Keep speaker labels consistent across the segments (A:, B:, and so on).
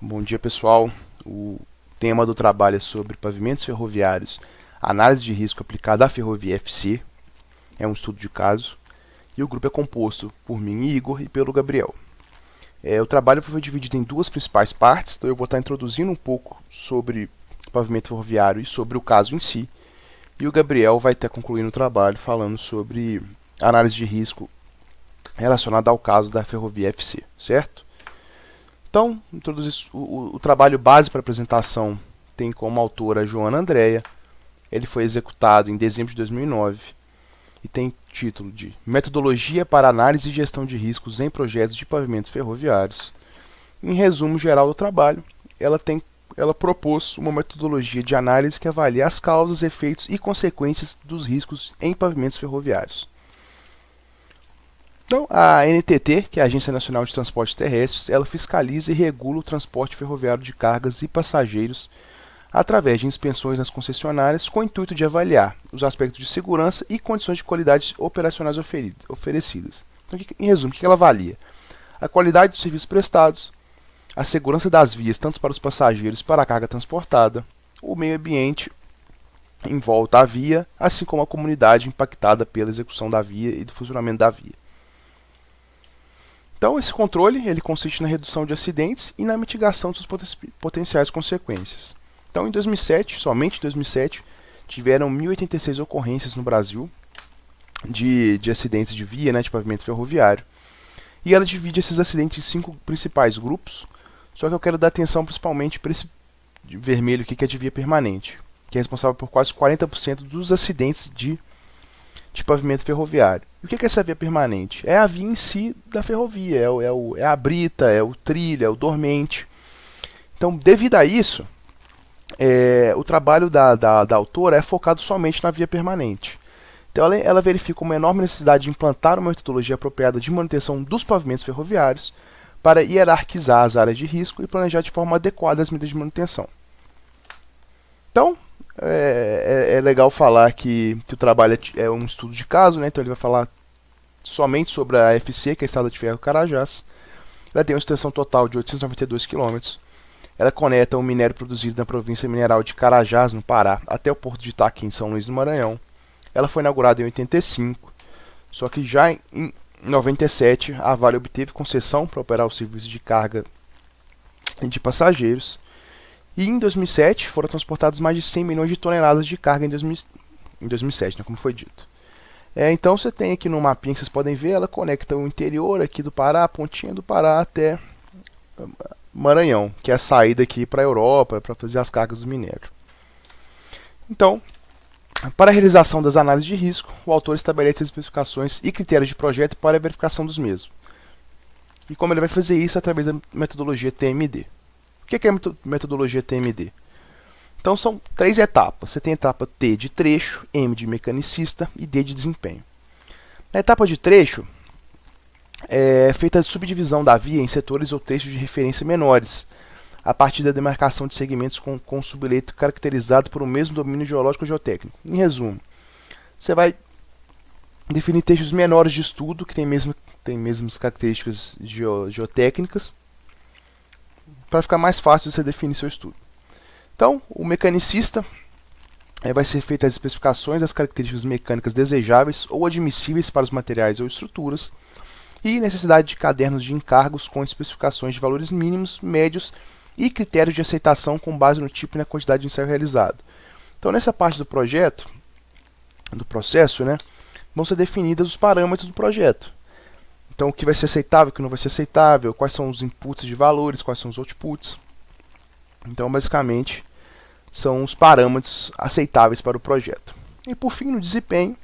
A: Bom dia, pessoal. O tema do trabalho é sobre pavimentos ferroviários, análise de risco aplicada à ferrovia FC, é um estudo de caso, e o grupo é composto por mim, Igor, e pelo Gabriel. O trabalho foi dividido em duas principais partes, então eu vou estar introduzindo um pouco sobre o pavimento ferroviário e sobre o caso em si, e o Gabriel vai estar concluindo o trabalho falando sobre análise de risco relacionada ao caso da ferrovia FC, certo? Então, o trabalho base para a apresentação tem como autora a Joana Andrea. Ele foi executado em dezembro de 2009 e tem título de Metodologia para Análise e Gestão de Riscos em Projetos de Pavimentos Ferroviários. Em resumo geral do trabalho, ela propôs uma metodologia de análise que avalia as causas, efeitos e consequências dos riscos em pavimentos ferroviários. Então, a NTT, que é a Agência Nacional de Transportes Terrestres, ela fiscaliza e regula o transporte ferroviário de cargas e passageiros através de inspeções nas concessionárias com o intuito de avaliar os aspectos de segurança e condições de qualidade operacionais oferecidas. Então, em resumo, o que ela avalia? A qualidade dos serviços prestados, a segurança das vias, tanto para os passageiros e para a carga transportada, o meio ambiente em volta à via, assim como a comunidade impactada pela execução da via e do funcionamento da via. Então, esse controle ele consiste na redução de acidentes e na mitigação de suas potenciais consequências. Então, em 2007, somente em 2007, tiveram 1.086 ocorrências no Brasil de acidentes de via, de pavimento ferroviário. E ela divide esses acidentes em 5 principais grupos, só que eu quero dar atenção principalmente para esse vermelho aqui, que é de via permanente, que é responsável por quase 40% dos acidentes de pavimento ferroviário. E o que é essa via permanente? É a via em si da ferrovia, é a brita, é o trilho, é o dormente. Então, devido a isso, o trabalho da autora é focado somente na via permanente. Então, ela verifica uma enorme necessidade de implantar uma metodologia apropriada de manutenção dos pavimentos ferroviários para hierarquizar as áreas de risco e planejar de forma adequada as medidas de manutenção. Então, é legal falar que o trabalho é um estudo de caso, então ele vai falar somente sobre a FC, que é a Estrada de Ferro Carajás. Ela tem uma extensão total de 892 km. Ela conecta o minério produzido na província mineral de Carajás, no Pará, até o porto de Itaqui, em São Luís do Maranhão. Ela foi inaugurada em 85, só que já em 97 a Vale obteve concessão para operar o serviço de carga de passageiros. E em 2007 foram transportados mais de 100 milhões de toneladas de carga em 2007, como foi dito. Então você tem aqui no mapinha que vocês podem ver, ela conecta o interior aqui do Pará, a pontinha do Pará até Maranhão, que é a saída aqui para a Europa, para fazer as cargas do minério. Então, para a realização das análises de risco, o autor estabelece as especificações e critérios de projeto para a verificação dos mesmos. E como ele vai fazer isso? Através da metodologia TMD. O que é a metodologia TMD? Então são 3 etapas. Você tem a etapa T de trecho, M de mecanicista e D de desempenho. Na etapa de trecho, é feita a subdivisão da via em setores ou trechos de referência menores, a partir da demarcação de segmentos com subleito caracterizado por um mesmo domínio geológico ou geotécnico. Em resumo, você vai definir trechos menores de estudo, que têm mesmas características geotécnicas, para ficar mais fácil de você definir seu estudo. Então, o mecanicista vai ser feitas as especificações das características mecânicas desejáveis ou admissíveis para os materiais ou estruturas e necessidade de cadernos de encargos com especificações de valores mínimos, médios e critérios de aceitação com base no tipo e na quantidade de ensaio realizado. Então, nessa parte do projeto, do processo, vão ser definidos os parâmetros do projeto. Então, o que vai ser aceitável, o que não vai ser aceitável, quais são os inputs de valores, quais são os outputs. Então, basicamente, são os parâmetros aceitáveis para o projeto. E, por fim, no desempenho,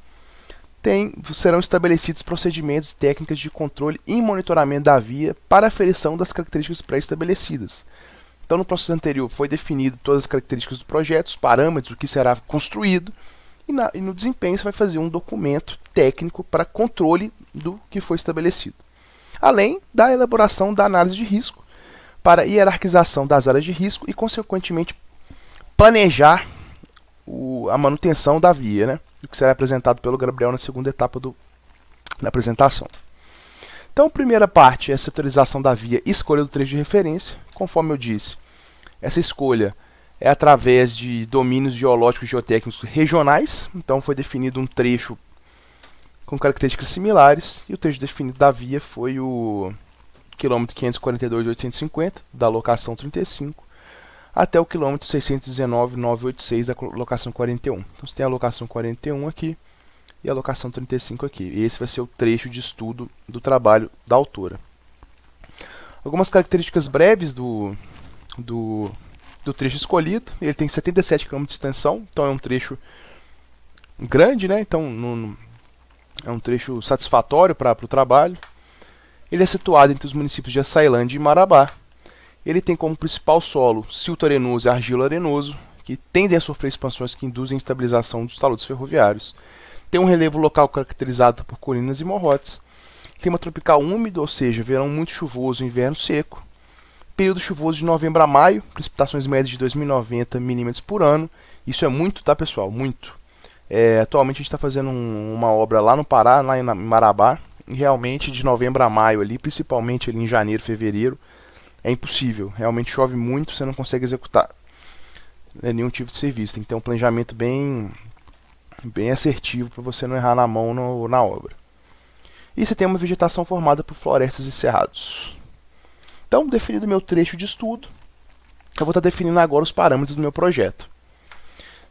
A: serão estabelecidos procedimentos e técnicas de controle e monitoramento da via para aferição das características pré-estabelecidas. Então, no processo anterior, foi definido todas as características do projeto, os parâmetros, o que será construído, e no desempenho você vai fazer um documento técnico para controle do que foi estabelecido. Além da elaboração da análise de risco, para hierarquização das áreas de risco e, consequentemente, planejar a manutenção da via, o que será apresentado pelo Gabriel na segunda etapa da apresentação. Então, a primeira parte é a setorização da via e escolha do trecho de referência. Conforme eu disse, essa escolha é através de domínios geológicos e geotécnicos regionais. Então, foi definido um trecho com características similares, e o trecho definido da via foi o quilômetro 542.850, da locação 35, até o quilômetro 619.986, da locação 41. Então, você tem a locação 41 aqui e a locação 35 aqui. E esse vai ser o trecho de estudo do trabalho da autora. Algumas características breves do trecho escolhido. Ele tem 77 km de extensão, então é um trecho grande, né? Então é um trecho satisfatório para o trabalho. Ele é situado entre os municípios de Açailândia e Marabá. Ele tem como principal solo silto arenoso e argilo arenoso, que tendem a sofrer expansões que induzem a instabilização dos taludes ferroviários. Tem um relevo local caracterizado por colinas e morrotes. Clima tropical úmido, ou seja, verão muito chuvoso e inverno seco. Período chuvoso de novembro a maio, precipitações médias de 2.090 milímetros por ano. Isso é muito, tá, pessoal? Muito. Atualmente a gente está fazendo uma obra lá no Pará, lá em Marabá. E realmente de novembro a maio, ali, principalmente ali em janeiro, fevereiro, é impossível. Realmente chove muito, você não consegue executar nenhum tipo de serviço. Tem que ter um planejamento bem assertivo para você não errar na mão na obra. E você tem uma vegetação formada por florestas e cerrados. Então, definido meu trecho de estudo, eu vou estar definindo agora os parâmetros do meu projeto.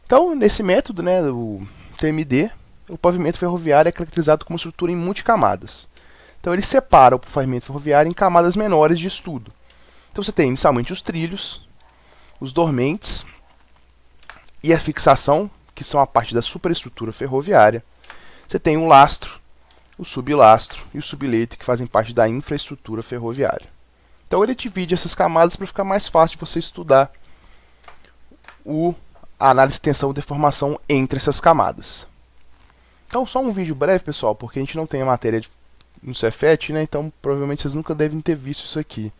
A: Então, nesse método, né, o TMD, o pavimento ferroviário é caracterizado como estrutura em multicamadas. Então, ele separa o pavimento ferroviário em camadas menores de estudo. Então, você tem inicialmente os trilhos, os dormentes e a fixação, que são a parte da superestrutura ferroviária. Você tem o lastro, o sublastro e o subleito, que fazem parte da infraestrutura ferroviária. Então ele divide essas camadas para ficar mais fácil de você estudar a análise de tensão e deformação entre essas camadas. Então só um vídeo breve, pessoal, porque a gente não tem a matéria no Cefet, né? Então provavelmente vocês nunca devem ter visto isso aqui.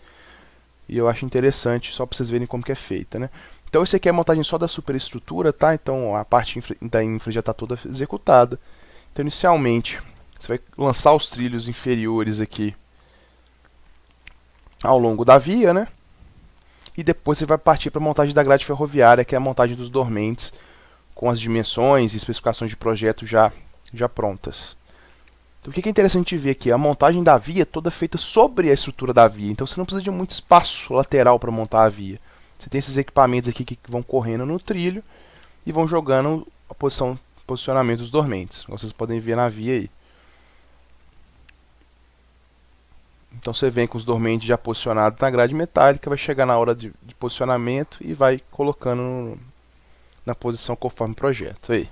A: E eu acho interessante, só para vocês verem como que é feita, né? Então esse aqui é a montagem só da superestrutura, tá? Então a parte da infra já está toda executada. Então inicialmente você vai lançar os trilhos inferiores aqui ao longo da via, né? E depois você vai partir para a montagem da grade ferroviária, que é a montagem dos dormentes, com as dimensões e especificações de projeto já prontas. Então o que é interessante ver aqui? A montagem da via é toda feita sobre a estrutura da via, então você não precisa de muito espaço lateral para montar a via. Você tem esses equipamentos aqui que vão correndo no trilho e vão jogando a posicionamento dos dormentes, como vocês podem ver na via aí. Então você vem com os dormentes já posicionados na grade metálica, vai chegar na hora de posicionamento e vai colocando na posição conforme o projeto. Aí.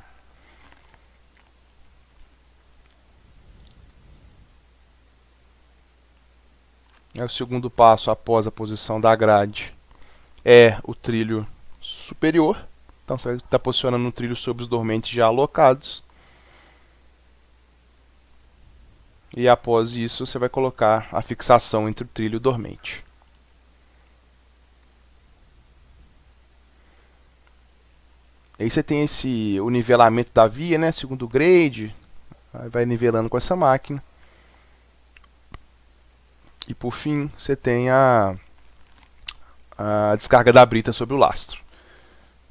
A: O segundo passo após a posição da grade é o trilho superior. Então você vai estar posicionando o trilho sobre os dormentes já alocados. E após isso você vai colocar a fixação entre o trilho e o dormente. Aí você tem o nivelamento da via, né, segundo o grade, vai nivelando com essa máquina. E por fim você tem a descarga da brita sobre o lastro.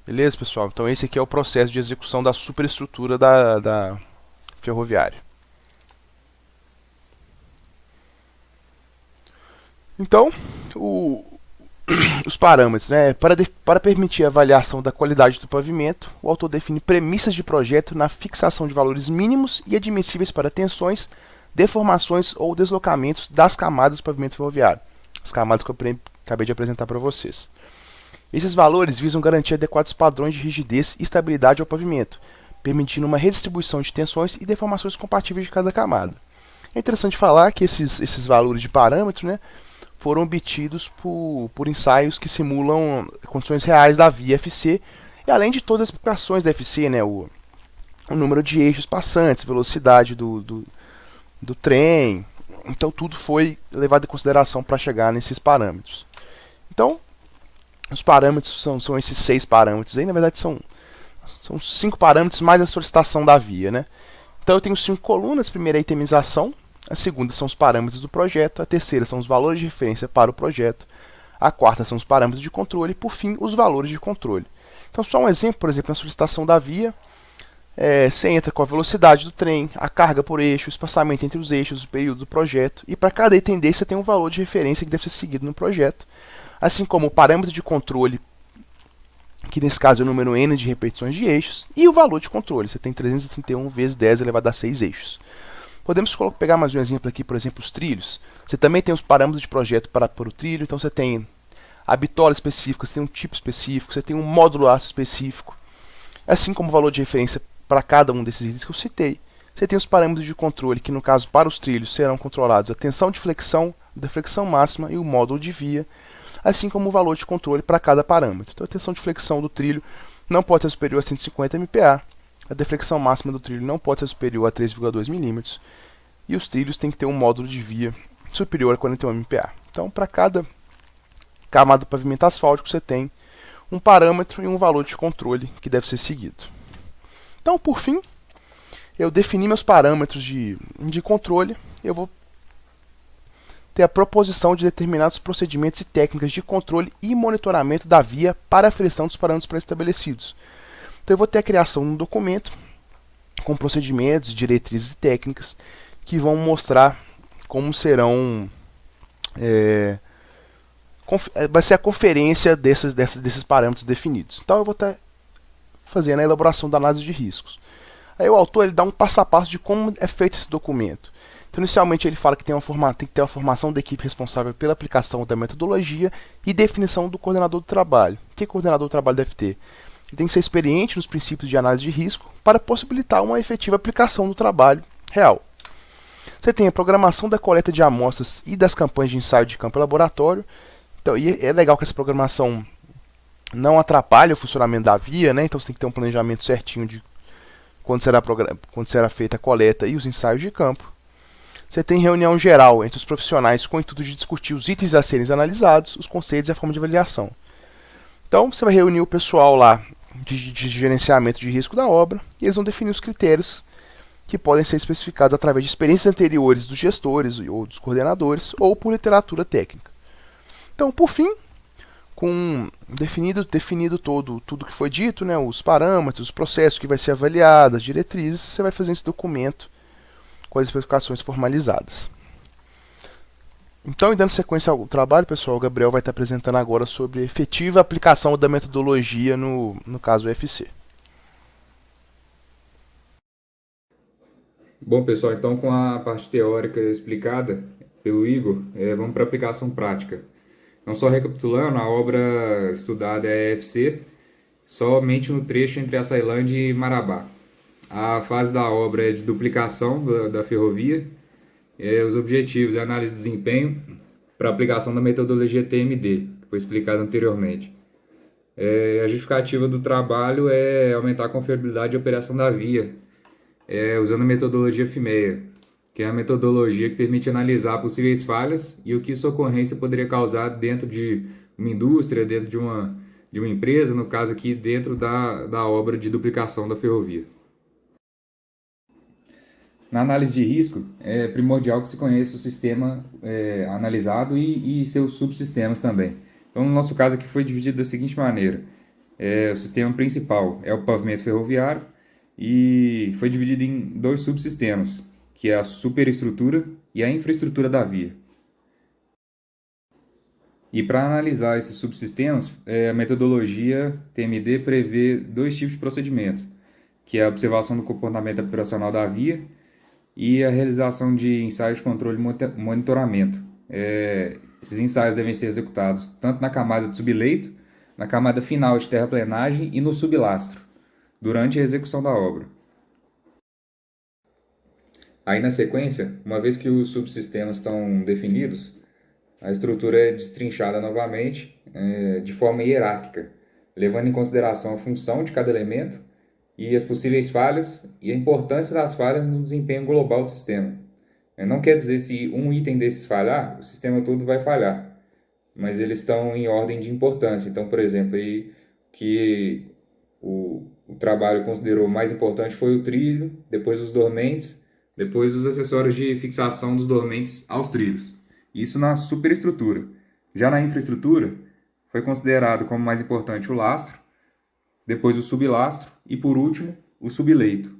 A: Beleza, pessoal? Então esse aqui é o processo de execução da superestrutura da ferroviária. Então, os parâmetros, né? Para permitir a avaliação da qualidade do pavimento, o autor define premissas de projeto na fixação de valores mínimos e admissíveis para tensões, deformações ou deslocamentos das camadas do pavimento ferroviário. As camadas que eu acabei de apresentar para vocês. Esses valores visam garantir adequados padrões de rigidez e estabilidade ao pavimento, permitindo uma redistribuição de tensões e deformações compatíveis de cada camada. É interessante falar que esses valores de parâmetro, né, foram obtidos por ensaios que simulam condições reais da via FC, e além de todas as explicações da FC, né, o número de eixos passantes, velocidade do trem, então tudo foi levado em consideração para chegar nesses parâmetros. Então, os parâmetros são esses 6 parâmetros aí, na verdade são 5 parâmetros mais a solicitação da via, né? Então eu tenho 5 colunas, primeira é a itemização, A segunda são os parâmetros do projeto. A terceira são os valores de referência para o projeto. A quarta são os parâmetros de controle. E, por fim, os valores de controle. Então, só um exemplo, por exemplo, na solicitação da via, você entra com a velocidade do trem, a carga por eixo, o espaçamento entre os eixos, o período do projeto, e para cada item desse você tem um valor de referência que deve ser seguido no projeto, assim como o parâmetro de controle, que nesse caso é o número n de repetições de eixos, e o valor de controle, você tem 331 vezes 10 elevado a 6 eixos. Podemos pegar mais um exemplo aqui, por exemplo, os trilhos. Você também tem os parâmetros de projeto para pôr o trilho, então você tem a bitola específica, você tem um tipo específico, você tem um módulo aço específico, assim como o valor de referência para cada um desses itens que eu citei. Você tem os parâmetros de controle, que no caso para os trilhos serão controlados a tensão de flexão, deflexão máxima e o módulo de via, assim como o valor de controle para cada parâmetro. Então a tensão de flexão do trilho não pode ser superior a 150 MPa, a deflexão máxima do trilho não pode ser superior a 3,2 mm, e os trilhos têm que ter um módulo de via superior a 41 MPa. Então, para cada camada do pavimento asfáltico, você tem um parâmetro e um valor de controle que deve ser seguido. Então, por fim, eu defini meus parâmetros de controle, eu vou ter a proposição de determinados procedimentos e técnicas de controle e monitoramento da via para a aferição dos parâmetros pré-estabelecidos. Então, eu vou ter a criação de um documento com procedimentos, diretrizes e técnicas que vão mostrar como serão... vai ser a conferência desses parâmetros definidos. Então, eu vou estar fazendo a elaboração da análise de riscos. Aí o autor ele dá um passo a passo de como é feito esse documento. Então, inicialmente, ele fala que tem que ter uma formação da equipe responsável pela aplicação da metodologia e definição do coordenador do trabalho. O que o coordenador do trabalho deve ter? Ele tem que ser experiente nos princípios de análise de risco para possibilitar uma efetiva aplicação do trabalho real. Você tem a programação da coleta de amostras e das campanhas de ensaio de campo e laboratório. Então, e é legal que essa programação não atrapalhe o funcionamento da via, né? Então você tem que ter um planejamento certinho de quando será feita a coleta e os ensaios de campo. Você tem reunião geral entre os profissionais com o intuito de discutir os itens a serem analisados, os conceitos e a forma de avaliação. Então você vai reunir o pessoal lá de gerenciamento de risco da obra e eles vão definir os critérios que podem ser especificados através de experiências anteriores dos gestores ou dos coordenadores ou por literatura técnica. Então, por fim, com definido tudo que foi dito, né, os parâmetros, os processos que vai ser avaliado, as diretrizes, você vai fazer esse documento com as especificações formalizadas. Então, e dando sequência ao trabalho, pessoal, o Gabriel vai estar apresentando agora sobre a efetiva aplicação da metodologia no caso UFC.
B: Bom, pessoal, então com a parte teórica explicada pelo Igor, vamos para a aplicação prática. Então, só recapitulando, a obra estudada é a EFC, somente no trecho entre Açailândia e Marabá. A fase da obra é de duplicação da ferrovia. Os objetivos é análise de desempenho para aplicação da metodologia TMD, que foi explicado anteriormente. A justificativa do trabalho é aumentar a confiabilidade de operação da via, usando a metodologia FIMEA, que é a metodologia que permite analisar possíveis falhas e o que sua ocorrência poderia causar dentro de uma indústria, dentro de uma empresa, no caso aqui dentro da obra de duplicação da ferrovia. Na análise de risco, é primordial que se conheça o sistema analisado e seus subsistemas também. Então, no nosso caso aqui foi dividido da seguinte maneira. O sistema principal é o pavimento ferroviário e foi dividido em dois subsistemas, que é a superestrutura e a infraestrutura da via. E para analisar esses subsistemas, a metodologia TMD prevê dois tipos de procedimento, que é a observação do comportamento operacional da via e a realização de ensaios de controle e monitoramento. Esses ensaios devem ser executados tanto na camada de subleito, na camada final de terraplenagem e no sublastro, durante a execução da obra. Aí na sequência, uma vez que os subsistemas estão definidos, a estrutura é destrinchada novamente de forma hierárquica, levando em consideração a função de cada elemento e as possíveis falhas e a importância das falhas no desempenho global do sistema. Não quer dizer se um item desses falhar, o sistema todo vai falhar, mas eles estão em ordem de importância. Então, por exemplo, aí, que o trabalho considerou mais importante foi o trilho, depois os dormentes, depois os acessórios de fixação dos dormentes aos trilhos. Isso na superestrutura. Já na infraestrutura, foi considerado como mais importante o lastro, depois o sublastro e, por último, o subleito.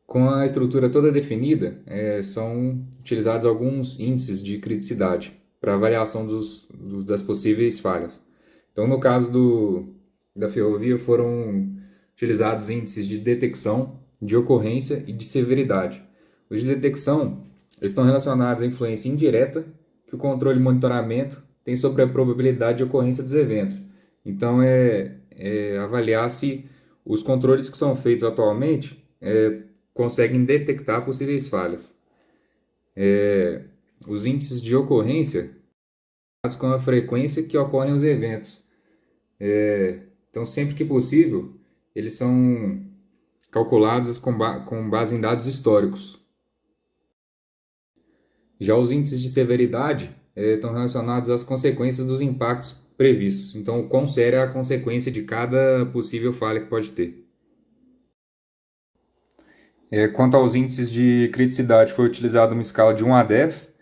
B: Com a estrutura toda definida, são utilizados alguns índices de criticidade para avaliação das possíveis falhas. Então, no caso da ferrovia, foram utilizados índices de detecção, de ocorrência e de severidade. Os de detecção estão relacionados à influência indireta que o controle e monitoramento tem sobre a probabilidade de ocorrência dos eventos. Então, avaliar se os controles que são feitos atualmente conseguem detectar possíveis falhas. Os índices de ocorrência com a frequência que ocorrem os eventos. Então, sempre que possível, eles são calculados com base em dados históricos. Já os índices de severidade estão relacionados às consequências dos impactos previstos. Então, o quão séria é a consequência de cada possível falha que pode ter. Quanto aos índices de criticidade, foi utilizada uma escala de 1 a 10,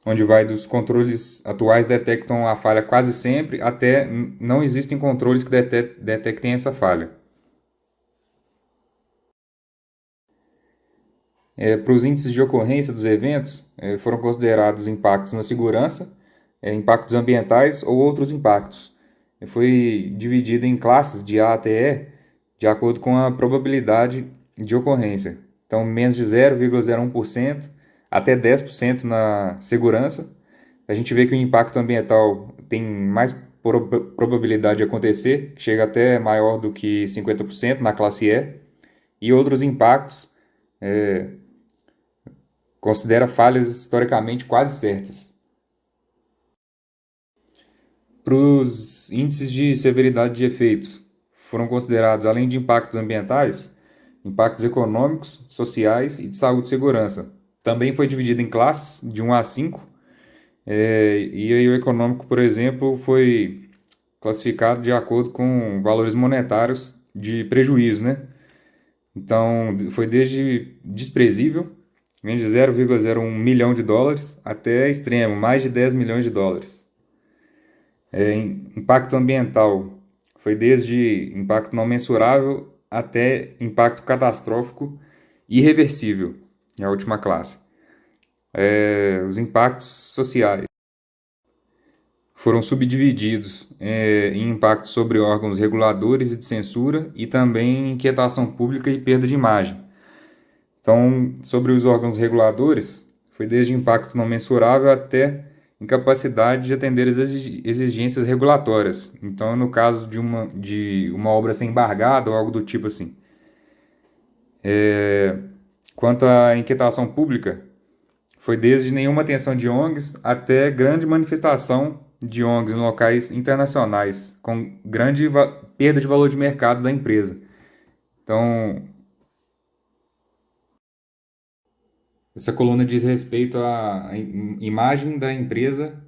B: onde vai dos controles atuais detectam a falha quase sempre, até não existem controles que detectem essa falha. Para os índices de ocorrência dos eventos, foram considerados impactos na segurança, impactos ambientais ou outros impactos. Foi dividido em classes de A até E, de acordo com a probabilidade de ocorrência. Então, menos de 0,01% até 10% na segurança. A gente vê que o impacto ambiental tem mais probabilidade de acontecer, chega até maior do que 50% na classe E. E outros impactos considera falhas historicamente quase certas. Para os índices de severidade de efeitos, foram considerados, além de impactos ambientais, impactos econômicos, sociais e de saúde e segurança. Também foi dividido em classes, de 1 a 5, e aí o econômico, por exemplo, foi classificado de acordo com valores monetários de prejuízo, né? Então, foi desde desprezível, menos de 0,01 milhão de dólares, até extremo, mais de 10 milhões de dólares. Impacto ambiental foi desde impacto não mensurável até impacto catastrófico irreversível, é a última classe. Os impactos sociais foram subdivididos em impactos sobre órgãos reguladores e de censura e também inquietação pública e perda de imagem. Então, sobre os órgãos reguladores, foi desde impacto não mensurável até incapacidade de atender as exigências regulatórias. Então, no caso de uma obra ser embargada ou algo do tipo assim. Quanto à inquietação pública, foi desde nenhuma atenção de ONGs até grande manifestação de ONGs em locais internacionais, com grande perda de valor de mercado da empresa. Então, essa coluna diz respeito à imagem da empresa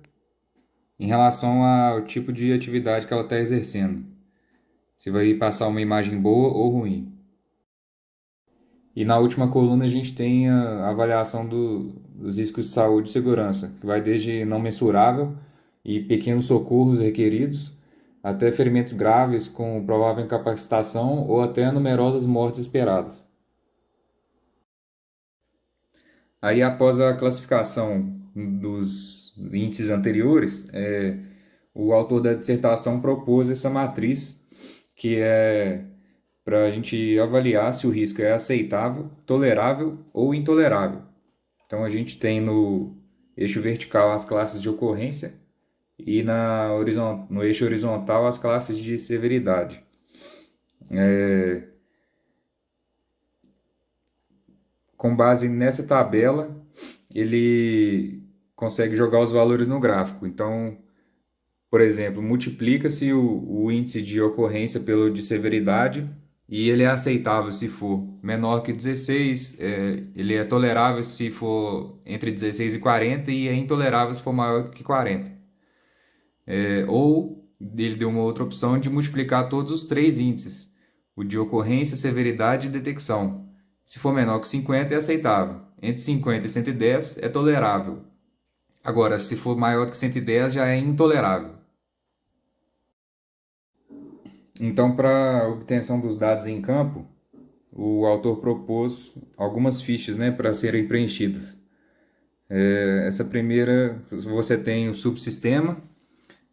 B: em relação ao tipo de atividade que ela está exercendo. Se vai passar uma imagem boa ou ruim. E na última coluna a gente tem a avaliação dos riscos de saúde e segurança, que vai desde não mensurável e pequenos socorros requeridos, até ferimentos graves com provável incapacitação ou até numerosas mortes esperadas. Aí, após a classificação dos índices anteriores, o autor da dissertação propôs essa matriz, que é para a gente avaliar se o risco é aceitável, tolerável ou intolerável. Então, a gente tem no eixo vertical as classes de ocorrência e no eixo horizontal as classes de severidade. Com base nessa tabela, ele consegue jogar os valores no gráfico. Então, por exemplo, multiplica-se o índice de ocorrência pelo de severidade e ele é aceitável se for menor que 16, ele é tolerável se for entre 16 e 40 e é intolerável se for maior que 40. Ou ele deu uma outra opção de multiplicar todos os três índices, o de ocorrência, severidade e detecção. Se for menor que 50 é aceitável. Entre 50 e 110 é tolerável. Agora, se for maior do que 110 já é intolerável. Então, para a obtenção dos dados em campo, o autor propôs algumas fichas, né, para serem preenchidas. Essa primeira, você tem o subsistema,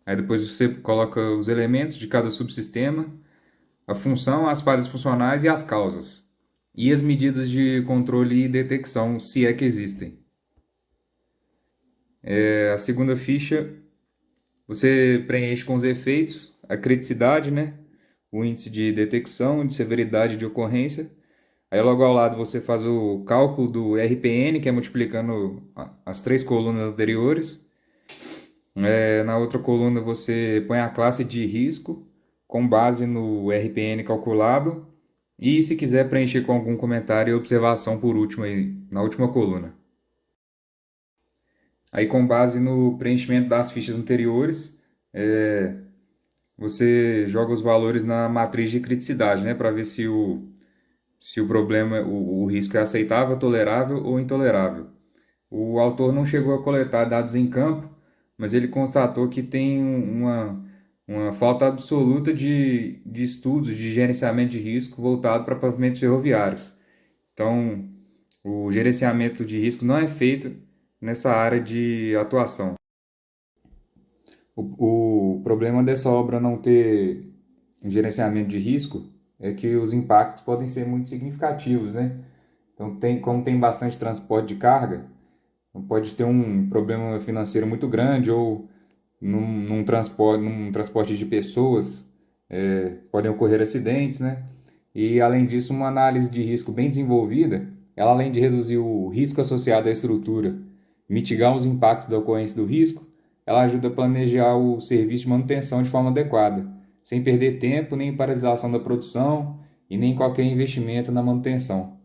B: aí depois você coloca os elementos de cada subsistema, a função, as falhas funcionais e as causas. E as medidas de controle e detecção, se é que existem. A segunda ficha, você preenche com os efeitos, a criticidade, né? O índice de detecção, de severidade de ocorrência. Aí logo ao lado você faz o cálculo do RPN, que é multiplicando as três colunas anteriores. Na outra coluna você põe a classe de risco com base no RPN calculado. E se quiser preencher com algum comentário e observação por último aí, na última coluna. Aí com base no preenchimento das fichas anteriores, você joga os valores na matriz de criticidade, né, para ver se o problema, o risco é aceitável, tolerável ou intolerável. O autor não chegou a coletar dados em campo, mas ele constatou que tem uma falta absoluta de estudos de gerenciamento de risco voltado para pavimentos ferroviários. Então, o gerenciamento de risco não é feito nessa área de atuação. O problema dessa obra não ter um gerenciamento de risco é que os impactos podem ser muito significativos, né? Então, como tem bastante transporte de carga, pode ter um problema financeiro muito grande ou num transporte de pessoas, podem ocorrer acidentes, né? E, além disso, uma análise de risco bem desenvolvida, ela além de reduzir o risco associado à estrutura, mitigar os impactos da ocorrência do risco, ela ajuda a planejar o serviço de manutenção de forma adequada, sem perder tempo nem paralisação da produção e nem qualquer investimento na manutenção.